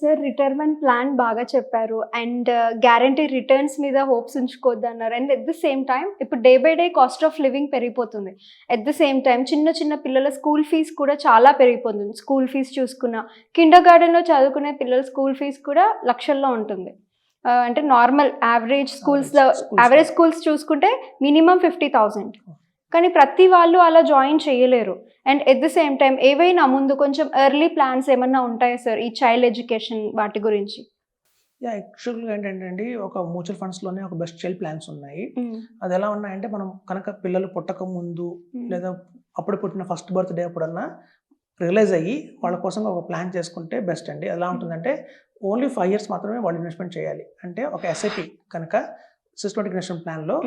Sir retirement plan బాగా చెప్పారు and guarantee returns మీద హోప్స్ ఉంచుకోవద్దు అన్నారు. And at the same time ఇప్పుడు day by day cost of living పెరిగిపోతుంది. ఎట్ ద సేమ్ టైం చిన్న చిన్న పిల్లల స్కూల్ ఫీజు కూడా చాలా పెరిగిపోతుంది. స్కూల్ ఫీజు చూసుకున్న కిండర్ గార్డెన్లో చదువుకునే పిల్లల స్కూల్ ఫీజు కూడా లక్షల్లో ఉంటుంది. అంటే నార్మల్ యావరేజ్ స్కూల్స్ చూసుకుంటే మినిమం 50,000. కానీ ప్రతి వాళ్ళు అలా జాయిన్ చేయలేరు. And at the same time ఏవైనా ముందు కొంచెం ఎర్లీ ప్లాన్స్ ఏమన్నా ఉంటాయా సార్ ఈ చైల్డ్ ఎడ్యుకేషన్ వాటి గురించి? యాక్చువల్గా ఏంటంటే అండి, ఒక మ్యూచువల్ ఫండ్స్లోనే ఒక బెస్ట్ చైల్డ్ ప్లాన్స్ ఉన్నాయి. అది ఎలా ఉన్నాయంటే, మనం కనుక పిల్లలు పుట్టక ముందు లేదా అప్పుడు పుట్టిన ఫస్ట్ బర్త్డే అప్పుడన్నా రియలైజ్ అయ్యి వాళ్ళ కోసం ఒక ప్లాన్ చేసుకుంటే బెస్ట్ అండి. ఎలా ఉంటుందంటే ఓన్లీ 5 years మాత్రమే వాళ్ళు ఇన్వెస్ట్మెంట్ చేయాలి. అంటే ఒక ఎస్ఐపి కనుక సిస్టమాటిక్ ఇన్వెస్ట్మెంట్ ప్లాన్లో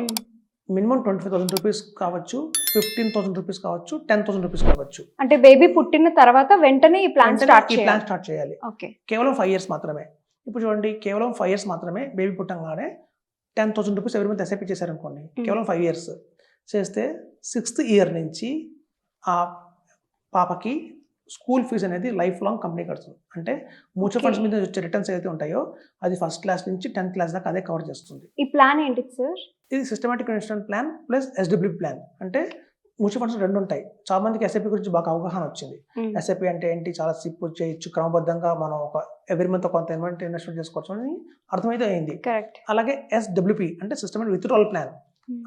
మినిమం 25,000 రూపీస్ కావచ్చు, 15,000 రూపీస్ కావచ్చు, 10,000 రూపీస్ కావచ్చు. అంటే బేబీ పుట్టిన తర్వాత వెంటనే ఈ ప్లాన్ స్టార్ట్ చేయాలి. కేవలం 5 years మాత్రమే. ఇప్పుడు చూడండి, కేవలం 5 years మాత్రమే. బేబీ పుట్టంగానే 10,000 రూపీస్ ఎవరి మంత్ ఎస్ఐపి చేశారనుకోండి, కేవలం 5 years చేస్తే 6th year నుంచి ఆ పాపకి స్కూల్ ఫీజు అనేది లైఫ్ లాంగ్ కంపెనీ కడుతుంది. అంటే మ్యూచువల్ ఫండ్స్ మీద వచ్చే రిటర్న్స్ ఏదైతే ఉంటాయో అది ఫస్ట్ క్లాస్ నుంచి 10th క్లాస్ దాకా అదే కవర్ చేస్తుంది. ఈ ప్లాన్ ఏంటి సార్? ఇది systematic investment plan plus SW plan. అంటే మ్యూచువల్ ఫండ్స్ 2 ఉంటాయి. చాలా మందికి ఎస్ఐపి గురించి బాగా అవగాహన వచ్చింది. ఎస్ఐపి అంటే ఏంటి, చాలా సింపుల్ చేయొచ్చు, క్రమబద్ధంగా మనం ఒక ఎవ్రీ మంత్ కొంత ఇన్వెస్ట్మెంట్ చేసుకోవచ్చు అని అర్థమైతే అయింది. అలాగే ఎస్డబ్ల్యూపి అంటే సిస్టమాటిక్ విత్డ్రావల్ ప్లాన్.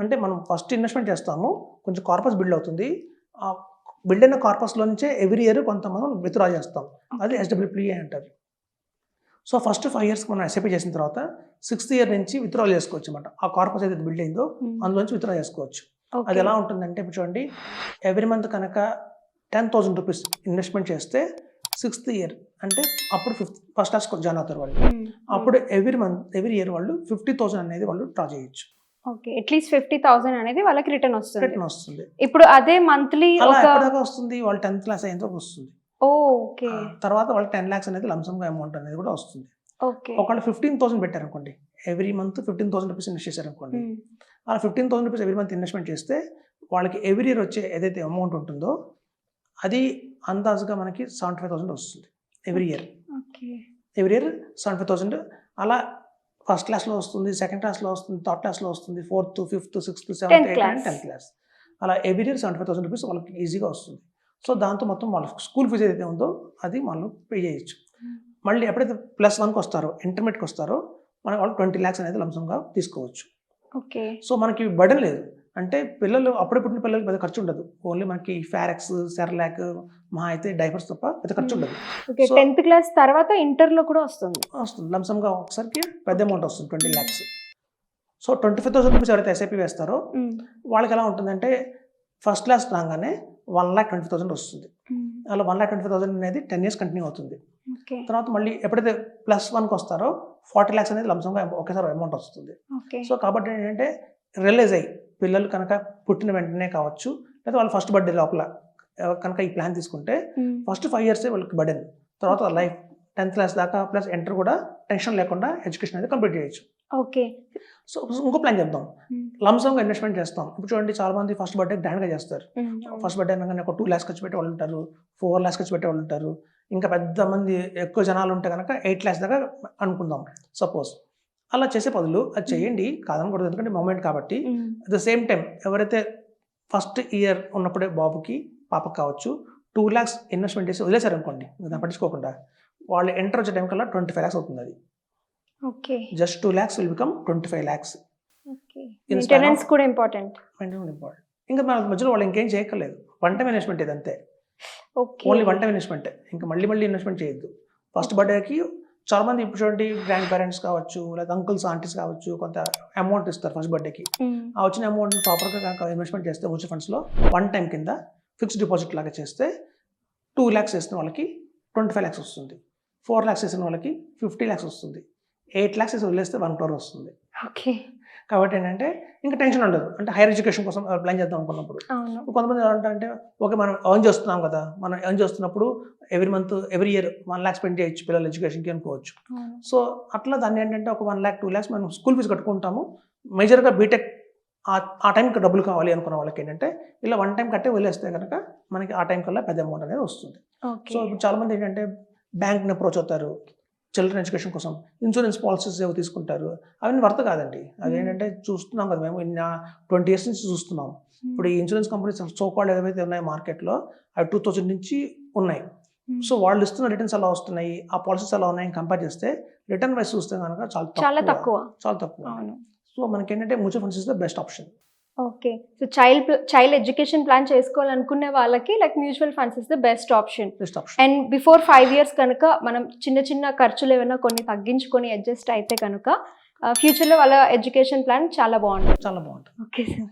అంటే మనం ఫస్ట్ ఇన్వెస్ట్మెంట్ చేస్తాము, కొంచెం కార్పస్ బిల్డ్ అవుతుంది. ఆ బిల్డ్ అయిన కార్పస్లో నుంచే ఎవ్రీ ఇయర్ కొంత మనం విత్డ్రా చేస్తాం. అది ఎస్డబ్ల్యూపి అంటారు. సో ఫస్ట్ 5 years మనం ఎస్ఐపి చేసిన తర్వాత 6th year నుంచి విత్డ్రా చేసుకోవచ్చు అనమాట. ఆ కార్పస్ ఏదైతే బిల్డ్ అయిందో అందులోంచి విత్డ్రా చేసుకోవచ్చు. అది ఎలా ఉంటుందంటే, ఇప్పుడు చూడండి, ఎవ్రీ మంత్ కనుక 10,000 రూపీస్ ఇన్వెస్ట్మెంట్ చేస్తే 6th year అంటే అప్పుడు ఫస్ట్ క్లాస్ జాయిన్ అవుతారు వాళ్ళు. అప్పుడు ఎవ్రీ ఇయర్ వాళ్ళు 50,000 అనేది వాళ్ళు డ్రా చేయొచ్చు. ఓకే, అట్లీస్ట్ 50,000 అనేది వాళ్ళకి రిటర్న్ వస్తుంది. ఇప్పుడు అదే మంత్లీ వస్తుంది. వాళ్ళు 10th క్లాస్ అయిన తర్వాత వస్తుంది. ఓకే, తర్వాత వాళ్ళకి 10 lakhs అనేది లంసంగా అమౌంట్ అనేది కూడా వస్తుంది. ఒకళ్ళు 15,000 పెట్టారు అనుకోండి, ఎవ్రీ మంత్ 15,000 రూపీస్ ఇన్వెస్ట్ చేశారు అనుకోండి. అలా 15,000 రూపీస్ ఎవ్రీ మంత్ ఇన్వెస్ట్మెంట్ చేస్తే వాళ్ళకి ఎవ్రీ ఇయర్ వచ్చే ఏదైతే అమౌంట్ ఉంటుందో అది అందాజుగా మనకి 75,000 వస్తుంది ఎవ్రీ ఇయర్. 75,000 అలా ఫస్ట్ క్లాస్లో వస్తుంది, సెకండ్ క్లాస్లో వస్తుంది, థర్డ్ క్లాస్లో వస్తుంది, 4th, 5th, 6th, 7th, 8th and 10th class. అలా ఎవ్రీ ఇయర్ 75,000 రూపీస్ వాళ్ళకి ఈజీగా వస్తుంది. సో దాంతో మొత్తం వాళ్ళ స్కూల్ ఫీజు ఏదైతే ఉందో అది వాళ్ళు పే చేయొచ్చు. మళ్ళీ ఎప్పుడైతే +1కి వస్తారో, ఇంటర్మీడియట్కి వస్తారో, మన వాళ్ళు 20 lakhs అనేది లంసంగా తీసుకోవచ్చు. సో మనకి బర్డెన్ లేదు. అంటే పిల్లలు అప్పుడే పుట్టిన పిల్లలకి పెద్ద ఖర్చు ఉండదు. ఓన్లీ మనకి ఫారెక్స్, సెర్లాక్, మహా అయితే డైపర్స్ తప్ప పెద్ద ఖర్చు ఉండదు. 10th క్లాస్ తర్వాత ఇంటర్లో కూడా వస్తుంది లంసంగా ఒకసారికి పెద్ద అమౌంట్ వస్తుంది, 20 lakhs. సో 25,000 రూపీస్ ఎవరైతే ఎస్ఐపి వేస్తారో వాళ్ళకి ఎలా ఉంటుందంటే, ఫస్ట్ క్లాస్ రాగానే 1,20,000 వస్తుంది. అలా 1,20,000 అనేది 10 years కంటిన్యూ అవుతుంది. తర్వాత మళ్ళీ ఎప్పుడైతే +1కి వస్తారో 40 lakhs అనేది లంసంగా ఒకేసారి అమౌంట్ వస్తుంది. సో కాబట్టి ఏంటంటే, రియలైజ్ అయ్యి పిల్లలు కనుక పుట్టిన వెంటనే కావచ్చు, లేదా వాళ్ళ ఫస్ట్ బర్త్డే లోపల కనుక ఈ ప్లాన్ తీసుకుంటే ఫస్ట్ 5 years వాళ్ళకి బర్డెన్. తర్వాత లైఫ్ 10th క్లాస్ దాకా ప్లస్ ఇంటర్ కూడా టెన్షన్ లేకుండా ఎడ్యుకేషన్ అనేది కంప్లీట్ చేయొచ్చు. సో ఇంకో ప్లాన్ చెప్దాం, లంసంగా ఇన్వెస్ట్మెంట్ చేస్తాం. ఇప్పుడు చూడండి, చాలా మంది ఫస్ట్ బర్త్డే గ్రాండ్గా చేస్తారు. ఫస్ట్ బర్త్డే అనగానే ఒక 2 lakhs ఖర్చు పెట్టే వాళ్ళు ఉంటారు, 4 lakhs ఖర్చు పెట్టే వాళ్ళు ఉంటారు. ఇంకా పెద్ద మంది ఎక్కువ జనాలు ఉంటే కనుక 8 lakhs దాకా అనుకుందాం సపోజ్. అలా చేసే బదులు అది చేయండి, కాదనకూడదు, ఎందుకంటే మూమెంట్ కాబట్టి. అట్ ద సేమ్ టైం ఎవరైతే ఫస్ట్ ఇయర్ ఉన్నప్పుడే బాబుకి పాపకు కావచ్చు 2 lakhs ఇన్వెస్ట్మెంట్ చేసి వదిలేశారు అనుకోండి, దాన్ని పట్టించుకోకుండా, వాళ్ళు ఎంటర్ వచ్చే టైం కల్లా 25 lakhs అవుతుంది. అది just 2 lakhs will become 25 lakhs. Maintenance కూడా ఇంపార్టెంట్. ఇంకా మన మధ్యలో వాళ్ళు ఇంకేం చేయక్కర్లేదు, వన్ టైం ఇన్వెస్ట్మెంట్ ఇదంతే. ఓన్లీ వన్ టైం ఇన్వెస్ట్మెంట్, ఇంకా మళ్ళీ ఇన్వెస్ట్మెంట్ చేయొద్దు. ఫస్ట్ బర్త్డేకి చాలా మంది ఇప్పుడు చూడండి, గ్రాండ్ పేరెంట్స్ కావచ్చు, లేదా అంకుల్స్, ఆంటీస్ కావచ్చు, కొంత అమౌంట్ ఇస్తారు ఫస్ట్ బర్త్డేకి. ఆ వచ్చిన అమౌంట్ ప్రాపర్గా కనుక ఇన్వెస్ట్మెంట్ చేస్తే మ్యూచువల్ ఫండ్స్లో వన్ టైం కింద ఫిక్స్డ్ డిపాజిట్ లాగా చేస్తే 2 lakhs వేసిన వాళ్ళకి 25 lakhs వస్తుంది, 4 lakhs వేసిన వాళ్ళకి 50 lakhs వస్తుంది, 8 lakhs వేసి వదిలేస్తే 1 crore వస్తుంది. కాబట్టి ఏంటంటే ఇంకా టెన్షన్ ఉండదు. అంటే హైయర్ ఎడ్యుకేషన్ కోసం ప్లాన్ చేద్దాం అనుకున్నప్పుడు కొంతమంది అంటే ఓకే, మనం ఎర్న్ చేస్తున్నాం కదా, మనం ఎర్న్ చేస్తున్నప్పుడు ఎవ్రీ ఇయర్ 1 lakh స్పెండ్ చేయొచ్చు పిల్లల ఎడ్యుకేషన్కి అనుకోవచ్చు. సో అట్లా దాన్ని ఏంటంటే ఒక 1 lakh 2 lakhs మనం స్కూల్ ఫీజు కట్టుకుంటాము. మేజర్గా బీటెక్ ఆ టైంకి డబ్బులు కావాలి అనుకున్న వాళ్ళకి ఏంటంటే ఇలా వన్ టైం కట్టే వదిలేస్తే కనుక మనకి ఆ టైం కల్లా పెద్ద అమౌంట్ అనేది వస్తుంది. సో ఇప్పుడు చాలా మంది ఏంటంటే బ్యాంక్ని అప్రోచ్ అవుతారు, చిల్డ్రన్ ఎడ్యుకేషన్ కోసం ఇన్సూరెన్స్ పాలసీస్ ఏవో తీసుకుంటారు. అవన్నీ వర్త్ కాదండి. అదేంటంటే చూస్తున్నాం కదా, మేము 20 years నుంచి చూస్తున్నాం. ఇప్పుడు ఈ ఇన్సూరెన్స్ కంపెనీస్ సోకాల్డ్ ఏవైతే ఉన్నాయో మార్కెట్లో అవి 2000 నుంచి ఉన్నాయి. సో వాళ్ళు ఇస్తున్న రిటర్న్స్ ఎలా వస్తున్నాయి, ఆ పాలసీస్ ఎలా ఉన్నాయి కంపేర్ చేస్తే రిటర్న్ వైస్ చూస్తే కనుక చాలా తక్కువ. చాలా తక్కువ. అవును. సో మనకి ఏంటంటే mutual funds is the best option. Okay. So child education plan చేసుకోవాలనుకునే వాళ్ళకి like mutual funds is the best option. And before 5 years కనుక మనం చిన్న చిన్న ఖర్చులు ఏమైనా కొన్ని తగ్గించుకొని అడ్జస్ట్ అయితే కనుక ఫ్యూచర్లో వాళ్ళ ఎడ్యుకేషన్ ప్లాన్ చాలా బాగుంటుంది. చాలా బాగుంటుంది. Okay sir.